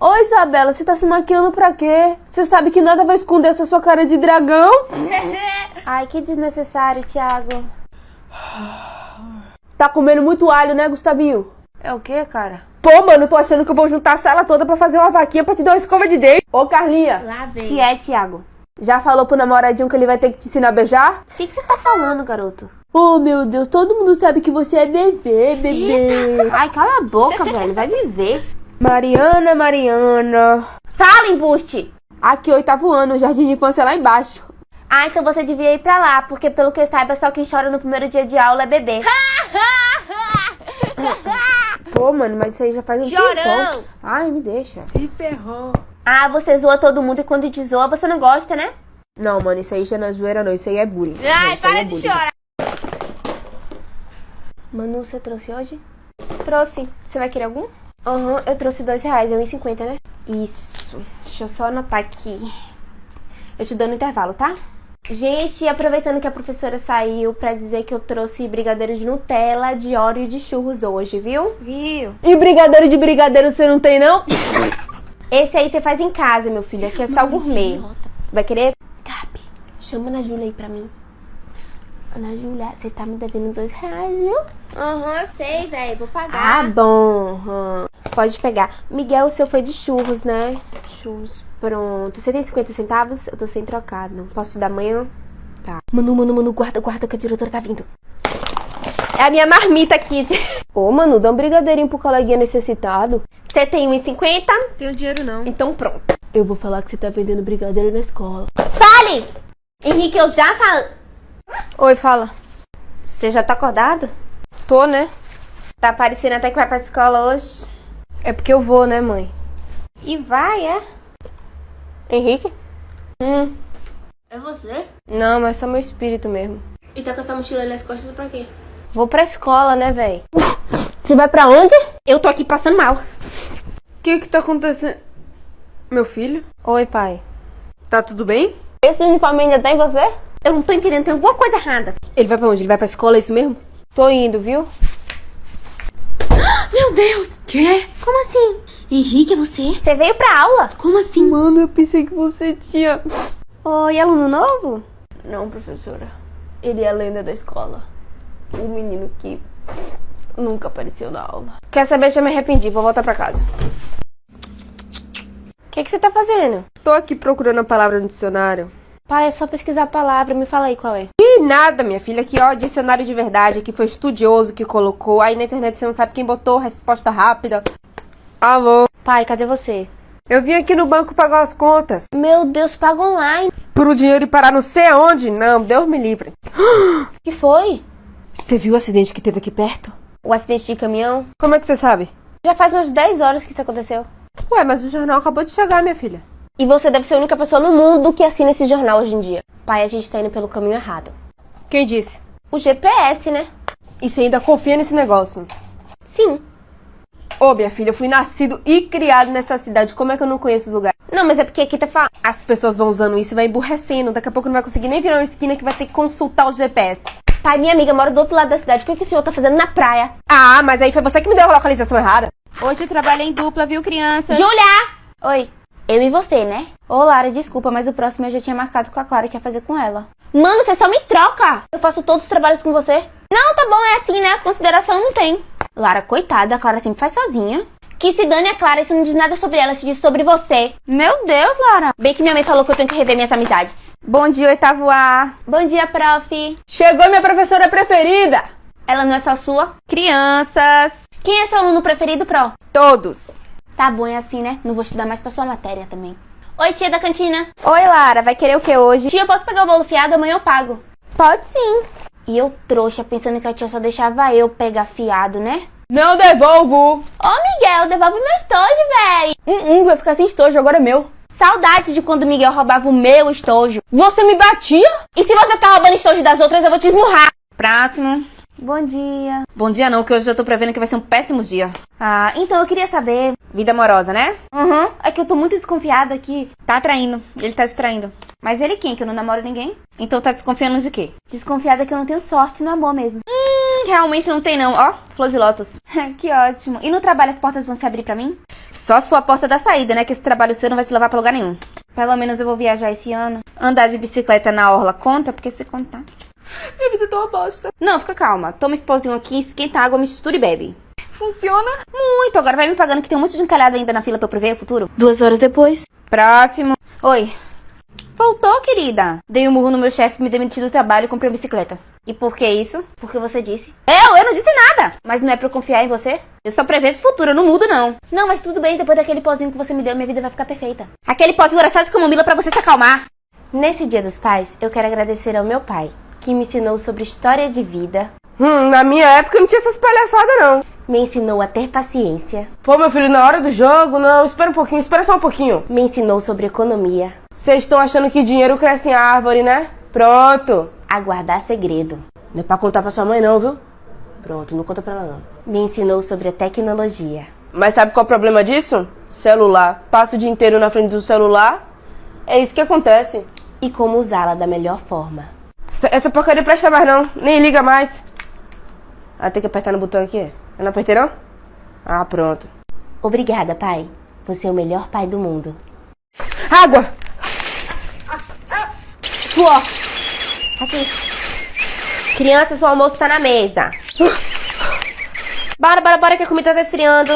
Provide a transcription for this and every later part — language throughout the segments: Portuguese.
Oi, Isabela, você tá se maquiando pra quê? Você sabe que nada vai esconder essa sua cara de dragão? Ai, que desnecessário, Thiago. Tá comendo muito alho, né, Gustavinho? É o quê, cara? Pô, mano, tô achando que eu vou juntar a sala toda pra fazer uma vaquinha pra te dar uma escova de dente. Ô, Carlinha. Lá vem. Que é, Thiago? Já falou pro namoradinho que ele vai ter que te ensinar a beijar? O que você tá falando, garoto? Oh, meu Deus, todo mundo sabe que você é bebê. Ai, cala a boca, velho. Vai me ver. Mariana. Fala, embuste! Aqui, 8º ano, jardim de infância lá embaixo. Ah, então você devia ir pra lá, porque pelo que eu saiba, só quem chora no primeiro dia de aula é bebê. Pô, mano, mas isso aí já faz um Chorão! tempão. Ai, me deixa. Se ferrou. Ah, você zoa todo mundo e quando te zoa, você não gosta, né? Não, mano, isso aí já não é zoeira, não. Isso aí é bullying. Ai, Não, isso aí para é de bullying. chorar. Manu, você trouxe hoje? Trouxe. Você vai querer algum? Aham, eu trouxe R$2, R$1,50, né? Isso. Deixa eu só anotar aqui. Eu te dou no intervalo, tá? Gente, aproveitando que a professora saiu pra dizer que eu trouxe brigadeiro de Nutella, de Oreo e de churros hoje, viu? Viu? E brigadeiro de brigadeiro você não tem, não? Esse aí você faz em casa, meu filho. Aqui é só gourmet. Vai querer? Gabi, chama a Ana Júlia aí pra mim. Ana Júlia, você tá me devendo R$2, viu? Aham, eu sei, velho. Vou Ah, pagar. bom. Pode pegar. Miguel, o seu foi de churros, né? Churros, pronto. Você tem 50 centavos? Eu tô sem trocado. Posso te dar amanhã? Tá. Manu, guarda que a diretora tá vindo. É a minha marmita aqui, gente. Ô, Manu, dá um brigadeirinho pro coleguinha necessitado. Você tem 1,50? Tenho dinheiro não. Então pronto. Eu vou falar que você tá vendendo brigadeiro na escola. Fale! Henrique, eu já falo. Oi, fala. Você já tá acordado? Tô, né? Tá parecendo até que vai pra escola hoje. É porque eu vou, né, mãe? E vai, é? Henrique? É você? Não, mas só meu espírito mesmo. E tá com essa mochila nas costas pra quê? Vou pra escola, né, véi? Você vai pra onde? Eu tô aqui passando mal. O que tá acontecendo? Meu filho? Oi, pai. Tá tudo bem? Esse uniforme ainda tem você? Eu não tô entendendo, tem alguma coisa errada. Ele vai pra onde? Ele vai pra escola, é isso mesmo? Tô indo, viu? Meu Deus! Quê? Como assim? Henrique, é você? Você veio pra aula? Como assim? Mano, eu pensei que você tinha... Oi, aluno novo? Não, professora. Ele é a lenda da escola. O menino que nunca apareceu na aula. Quer saber? Já me arrependi. Vou voltar pra casa. O que você tá fazendo? Tô aqui procurando a palavra no dicionário. Pai, é só pesquisar a palavra. Me fala aí qual é. Ih, nada, minha filha. Aqui, ó, dicionário de verdade. Que foi estudioso que colocou. Aí na internet você não sabe quem botou. Resposta rápida. Alô? Pai, cadê você? Eu vim aqui no banco pagar as contas. Meu Deus, paga online. Pro dinheiro ir parar não sei aonde. Não, Deus me livre. O que foi? Você viu o acidente que teve aqui perto? O acidente de caminhão? Como é que você sabe? Já faz umas 10 horas que isso aconteceu. Ué, mas o jornal acabou de chegar, minha filha. E você deve ser a única pessoa no mundo que assina esse jornal hoje em dia. Pai, a gente tá indo pelo caminho errado. Quem disse? O GPS, né? E você ainda confia nesse negócio? Sim. Ô, minha filha, eu fui nascido e criado nessa cidade. Como é que eu não conheço os lugares? Não, mas é porque aqui tá falando. As pessoas vão usando isso e vai emburrecendo. Daqui a pouco não vai conseguir nem virar uma esquina que vai ter que consultar o GPS. Pai, minha amiga mora do outro lado da cidade. O que o senhor tá fazendo na praia? Ah, mas aí foi você que me deu a localização errada. Hoje eu trabalhei em dupla, viu, criança? Júlia! Oi. Eu e você, né? Ô, Lara, desculpa, mas o próximo eu já tinha marcado com a Clara que ia fazer com ela. Mano, você só me troca! Eu faço todos os trabalhos com você. Não, tá bom, é assim, né? Consideração não tem. Lara, coitada, a Clara sempre faz sozinha. Que se dane a Clara, isso não diz nada sobre ela, isso diz sobre você. Meu Deus, Lara. Bem que minha mãe falou que eu tenho que rever minhas amizades. Bom dia, 8º A. Bom dia, prof. Chegou minha professora preferida. Ela não é só sua? Crianças. Quem é seu aluno preferido, pro? Todos. Tá bom, é assim, né? Não vou estudar mais pra sua matéria também. Oi, tia da cantina. Oi, Lara. Vai querer o que hoje? Tia, eu posso pegar o bolo fiado? Amanhã eu pago. Pode sim. E eu trouxa, pensando que a tia só deixava eu pegar fiado, né? Não devolvo. Ô, Miguel, devolve meu estojo, véi. Vai ficar sem estojo, agora é meu. Saudade de quando o Miguel roubava o meu estojo. Você me batia? E se você ficar roubando estojo das outras, eu vou te esmurrar. Próximo. Bom dia. Bom dia não, que hoje eu tô prevendo que vai ser um péssimo dia. Ah, então eu queria saber. Vida amorosa, né? É que eu tô muito desconfiada aqui. Tá traindo. Ele tá te traindo. Mas ele quem? Que eu não namoro ninguém? Então tá desconfiando de quê? Desconfiada que eu não tenho sorte no amor mesmo. Realmente não tem não. Ó, flor de lótus. Que ótimo. E no trabalho as portas vão se abrir pra mim? Só se for a porta da saída, né? Que esse trabalho seu não vai te levar pra lugar nenhum. Pelo menos eu vou viajar esse ano. Andar de bicicleta na orla conta, porque se contar... Minha vida tá uma bosta. Não, fica calma. Toma esse pozinho aqui, esquenta a água, mistura e bebe. Funciona? Muito. Agora vai me pagando que tem um monte de encalhado ainda na fila pra eu prever o futuro. 2 horas depois. Próximo. Oi. Voltou, querida. Dei um murro no meu chefe, me demiti do trabalho e comprei uma bicicleta. E por que isso? Porque você disse. Eu não disse nada. Mas não é pra eu confiar em você? Eu só prevejo o futuro, eu não mudo, não. Não, mas tudo bem. Depois daquele pozinho que você me deu, minha vida vai ficar perfeita. Aquele pozinho era chá de camomila pra você se acalmar. Nesse Dia dos Pais, eu quero agradecer ao meu pai, que me ensinou sobre história de vida, Na minha época não tinha essas palhaçadas, não. me ensinou a ter paciência, Pô, meu filho, na hora do jogo, não, espera um pouquinho, espera só um pouquinho. me ensinou sobre economia, Vocês estão achando que dinheiro cresce em árvore, né? Pronto. a guardar segredo, Não é pra contar pra sua mãe, não, viu? Pronto, não conta pra ela, não. me ensinou sobre a tecnologia, Mas sabe qual é o problema disso? Celular. Passa o dia inteiro na frente do celular. É isso que acontece. e como usá-la da melhor forma. Essa porcaria presta mais, não. Nem liga mais. Ah, tem que apertar no botão aqui? Eu não apertei, não? Ah, pronto. Obrigada, pai. Você é o melhor pai do mundo. Água! Suor! Aqui. Crianças, o almoço tá na mesa. Bora, que a comida tá esfriando.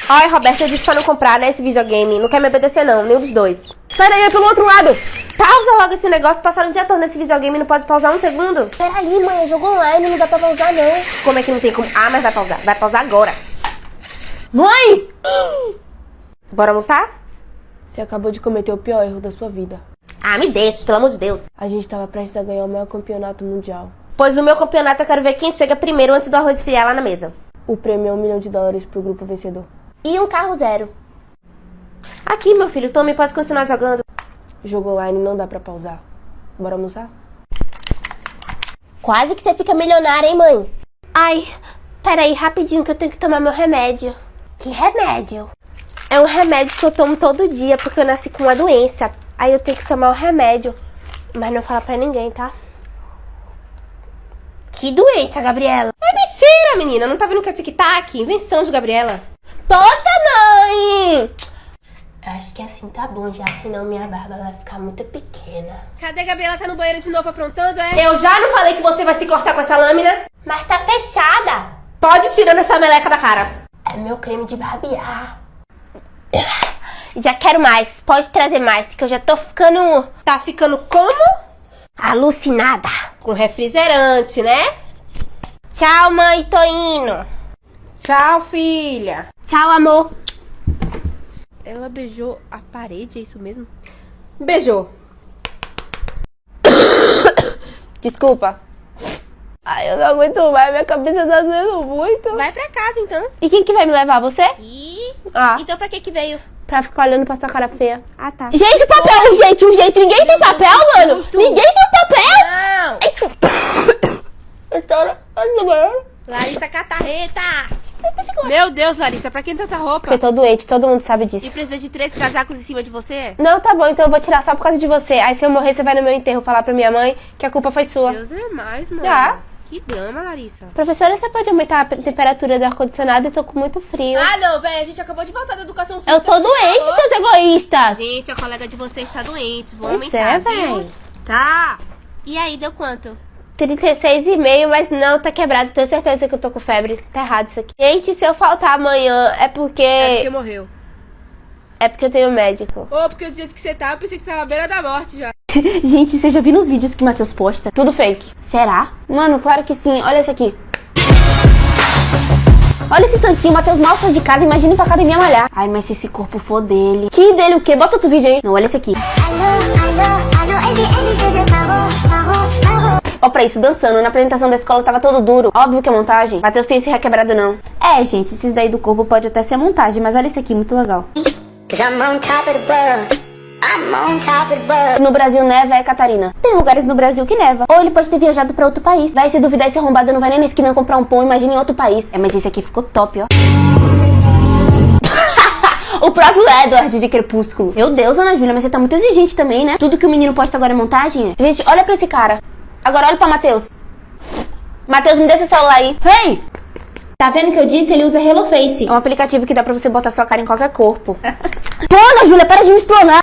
Ai, Roberto, eu disse pra não comprar, né, esse videogame. Não quer me obedecer, não, nenhum dos dois. Sai daí, é pelo outro lado! Pausa logo esse negócio, passaram o dia todo nesse videogame e não pode pausar um segundo. Peraí, mãe, é jogo online, não dá pra pausar, não. Como é que não tem como? Ah, mas vai pausar. Vai pausar agora. Mãe! Bora almoçar? Você acabou de cometer o pior erro da sua vida. Ah, me deixa, pelo amor de Deus. A gente tava prestes a ganhar o maior campeonato mundial. Pois no meu campeonato eu quero ver quem chega primeiro antes do arroz esfriar lá na mesa. O prêmio é $1 milhão pro grupo vencedor. E um carro zero. Aqui, meu filho, tome, pode continuar jogando. Jogo online não dá pra pausar. Bora almoçar? Quase que você fica milionária, hein, mãe? Ai, peraí, rapidinho que eu tenho que tomar meu remédio. Que remédio? É um remédio que eu tomo todo dia, porque eu nasci com uma doença. Aí eu tenho que tomar o remédio. Mas não fala pra ninguém, tá? Que doença, Gabriela? É mentira, menina. Não tá vendo que é tic-tac? Invenção de Gabriela. Poxa, mãe! Eu acho que assim tá bom já, senão minha barba vai ficar muito pequena. Cadê a Gabriela? Tá no banheiro de novo aprontando, é? Eu já não falei que você vai se cortar com essa lâmina? Mas tá fechada! Pode ir tirando essa meleca da cara. É meu creme de barbear. Já quero mais, pode trazer mais, que eu já tô ficando Tá ficando como? alucinada. Com refrigerante, né? Tchau, mãe, tô indo. Tchau, filha. Tchau, amor. Ela beijou a parede, é isso mesmo? Beijou. Desculpa. Ai, eu não aguento mais, minha cabeça tá doendo muito. Vai pra casa, então. E quem que vai me levar, você? Ih, Ah, então pra que veio? Pra ficar olhando pra sua cara feia. Ah, tá. Gente, papel, urgente. Ninguém tem papel, mano. Ninguém tem papel. Não! Estoura. Larissa Catarreta! Meu Deus, Larissa, pra quem tanta roupa? Eu tô doente, todo mundo sabe E disso. precisa de 3 casacos em cima de você? Não, tá bom, então eu vou tirar só por causa de você. Aí se eu morrer, você vai no meu enterro falar pra minha mãe que a culpa foi sua. Deus é mais, mano. Já. Que drama, Larissa. Professora, você pode aumentar a temperatura do ar-condicionado? Eu tô com muito frio. Ah, não, velho, a gente acabou de voltar da educação física. Eu tô doente, seus egoístas. Gente, a colega de vocês está doente. Vou Pois aumentar, é, viu? véi. Tá. E aí, deu quanto? 36,5, mas não, tá quebrado. Tenho certeza que eu tô com febre. Tá errado isso aqui. Gente, se eu faltar amanhã, é porque morreu. eu tenho médico. Ô, porque do jeito que você tá, eu pensei que você tava à beira da morte já. Gente, você já viu nos vídeos que o Matheus posta? Tudo fake. Será? Mano, claro que sim. Olha esse aqui. Olha esse tanquinho, o Matheus mal sai de casa, imagina ir pra academia malhar. Ai, mas se esse corpo for dele... Que dele o quê? Bota outro vídeo aí. Não, olha esse aqui. Ó pra isso, dançando. Na apresentação da escola tava todo duro. Óbvio que é montagem. Matheus tem esse requebrado não. É, gente, esses daí do corpo pode até ser montagem, mas olha esse aqui, muito legal. No Brasil neva, é Catarina. Tem lugares no Brasil que neva. Ou ele pode ter viajado pra outro país. Vai se duvidar, esse arrombado não vai nem na esquina comprar um pão, imagina em outro país. É, mas esse aqui ficou top, ó. O próprio Edward de Crepúsculo. Meu Deus, Ana Júlia, mas você tá muito exigente também, né? Tudo que o menino posta agora é montagem? Gente, olha pra esse cara. Agora olha pra Matheus. Matheus, me dê esse celular aí. Hey! Tá vendo o que eu disse? Ele usa HelloFace. É um aplicativo que dá pra você botar sua cara em qualquer corpo. Pô, Ana Júlia, para de me explorar.